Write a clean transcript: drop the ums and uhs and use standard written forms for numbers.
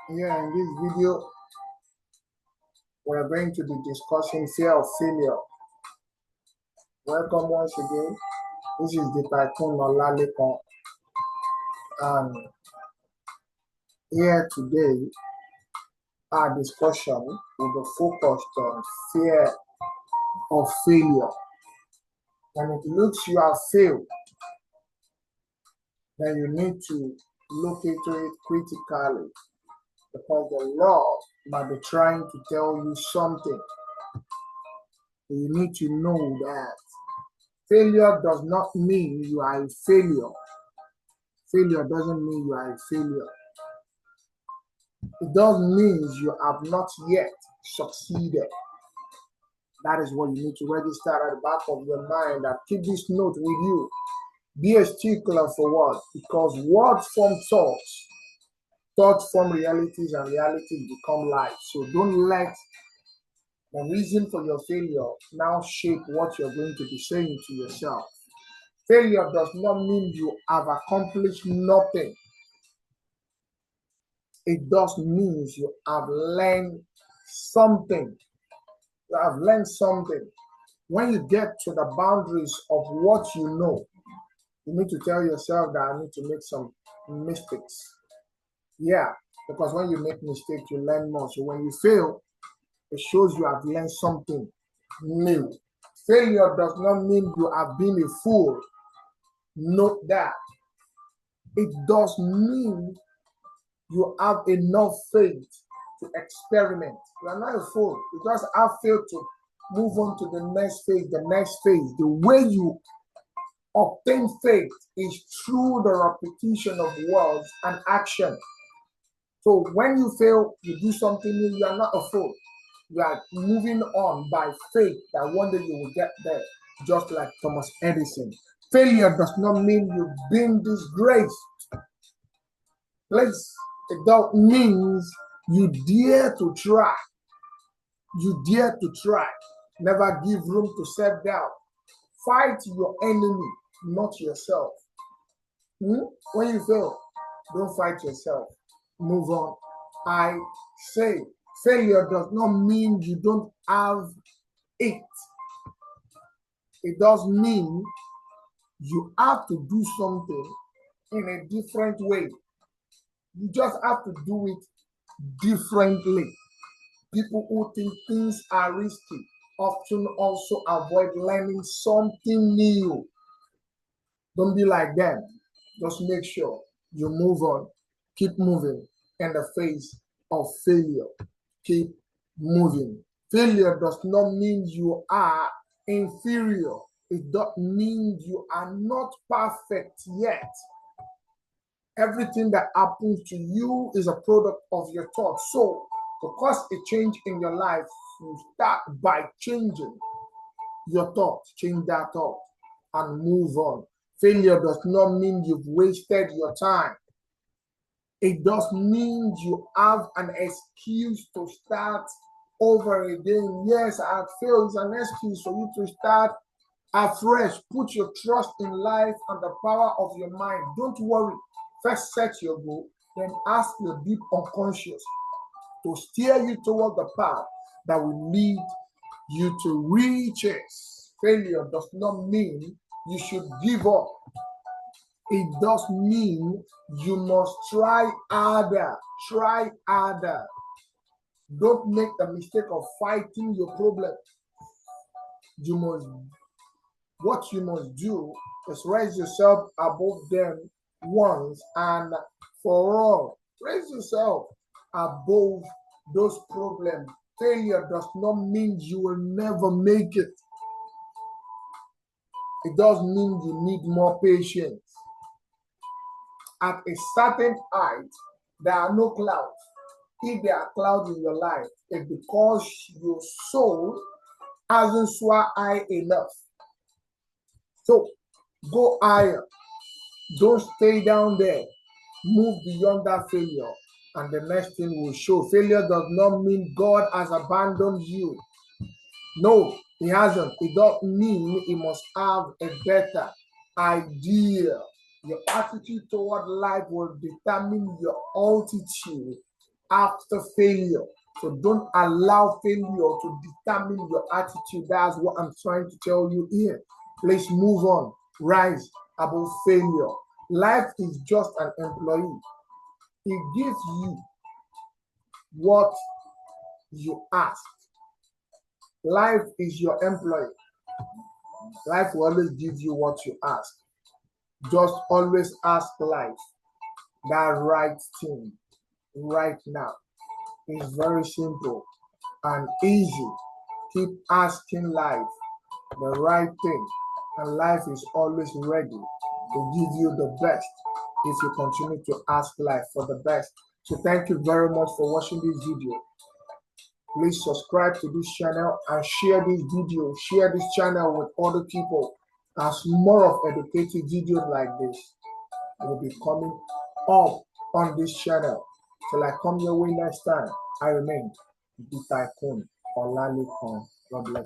Yeah, in this video, we're going to be discussing fear of failure. Welcome once again. This is the Tycoon Olalekon, and here today, our discussion will be focused on fear of failure. When it looks you have failed, then you need to look into it critically because the law might be trying to tell you something. You need to know that failure does not mean you are a failure. Failure doesn't mean you are a failure. It does mean you have not yet succeeded. That is what you need to register at the back of your mind and keep this note with you. Be a stickler for what? Because words form thoughts. Thoughts form realities and realities become life. So don't let the reason for your failure now shape what you're going to be saying to yourself. Failure does not mean you have accomplished nothing. It does mean you have learned something. You have learned something. When you get to the boundaries of what you know, you need to tell yourself that I need to make some mistakes. Yeah, because when you make mistakes, you learn more. So when you fail, it shows you have learned something new. Failure does not mean you have been a fool. Note that. It does mean you have enough faith to experiment. You are not a fool. You just have faith to move on to the next phase, the next phase. The way you obtain faith is through the repetition of words and action. So when you fail, you do something new, you are not a fool. You are moving on by faith that one day you will get there, just like Thomas Edison. Failure does not mean you've been disgraced. Please, it means you dare to try. You dare to try. Never give room to self-doubt. Fight your enemy, not yourself. When you fail, don't fight yourself. Move on. I say failure does not mean you don't have it. It does mean you have to do something in a different way. You just have to do it differently. People who think things are risky often also avoid learning something new. Don't be like them. Just make sure you move on. Keep moving in the face of failure. Keep moving. Failure does not mean you are inferior. It does mean you are not perfect yet. Everything that happens to you is a product of your thoughts. So, to cause a change in your life, you start by changing your thoughts, change that thought, and move on. Failure does not mean you've wasted your time. It does mean you have an excuse to start over again. Yes, I had failed. It's an excuse for you to start afresh. Put your trust in life and the power of your mind. Don't worry. First set your goal, then ask your deep unconscious to steer you toward the path that will lead you to riches. Failure does not mean you should give up. It does mean you must try harder. Try harder. Don't make the mistake of fighting your problem. What you must do is raise yourself above them once and for all. Raise yourself above those problems. Failure does not mean you will never make it. It does mean you need more patience. At a certain height, there are no clouds. If there are clouds in your life, it's because your soul hasn't soared high enough. So go higher. Don't stay down there. Move beyond that failure, and the next thing will show. Failure does not mean God has abandoned you. No, He hasn't. It doesn't mean He must have a better idea. Your attitude toward life will determine your altitude. after failure. So don't allow failure to determine your attitude. That's what I'm trying to tell you here. Please move on. Rise above failure. Life is just an employee. It gives you what you ask. Life is your employee. Life will always give you what you ask. Just always ask life that right thing right now. It's very simple and easy. Keep asking life the right thing, and life is always ready to give you the best if you continue to ask life for the best. So thank you very much for watching this video. Please subscribe to this channel and share this video, share this channel with other people, as more of educative videos like this will be coming up on this channel. Till I come your way next time, I remain the Tycoon Olalekan. God bless.